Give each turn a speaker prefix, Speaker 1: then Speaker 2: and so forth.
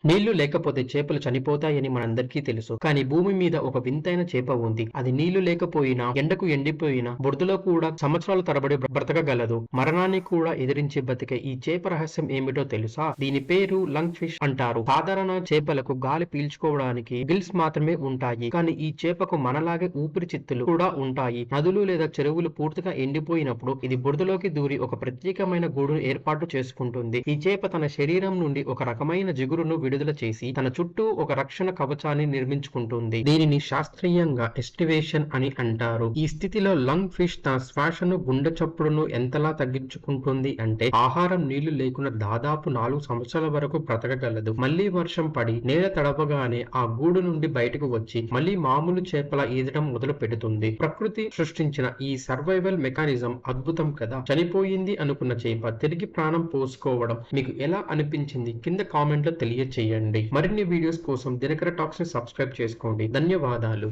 Speaker 1: నీళ్లు లేకపోతే చేపలు చనిపోతాయని మనందరికీ తెలుసు. కానీ భూమి మీద ఒక వింతైన చేప ఉంది. అది నీళ్లు లేకపోయినా, ఎండకు ఎండిపోయినా, బురదలో కూడా సంవత్సరాల తరబడి బ్రతకగలదు. మరణాన్ని కూడా ఎదిరించి బతికే ఈ చేప రహస్యం ఏమిటో తెలుసా? దీని పేరు లంగ్ ఫిష్ అంటారు. సాధారణ చేపలకు గాలి పీల్చుకోవడానికి గిల్స్ మాత్రమే ఉంటాయి. కానీ ఈ చేపకు మనలాగే ఊపిరితిత్తులు కూడా ఉంటాయి. నదులు లేదా చెరువులు పూర్తిగా ఎండిపోయినప్పుడు ఇది బురదలోకి దూరి ఒక ప్రత్యేకమైన గూడును ఏర్పాటు చేసుకుంటుంది. ఈ చేప తన శరీరం నుండి ఒక రకమైన జిగురును విడుదల చేసి తన చుట్టూ ఒక రక్షణ కవచాన్ని నిర్మించుకుంటుంది. దీనిని శాస్త్రీయంగా ఎస్టివేషన్ అని అంటారు. ఈ స్థితిలో లంగ్ ఫిష్ తన శ్వాసను, గుండె చప్పుడును ఎంతలా తగ్గించుకుంటుంది అంటే ఆహారం నీళ్లు లేకుండా దాదాపు 4 సంవత్సరాల వరకు బ్రతకగలదు. మళ్లీ వర్షం పడి నేల తడవగానే ఆ గూడు నుండి బయటకు వచ్చి మళ్లీ మామూలు చేపల ఈదడం మొదలు పెడుతుంది. ప్రకృతి సృష్టించిన ఈ సర్వైవల్ మెకానిజం అద్భుతం కదా. చనిపోయింది అనుకున్న చేప తిరిగి ప్రాణం పోసుకోవడం మీకు ఎలా అనిపించింది కింద కామెంట్ లో తెలియచేయండి. మరిన్ని వీడియోస్ కోసం దినకర టాక్స్ ని సబ్స్క్రైబ్ చేసుకోండి. ధన్యవాదాలు.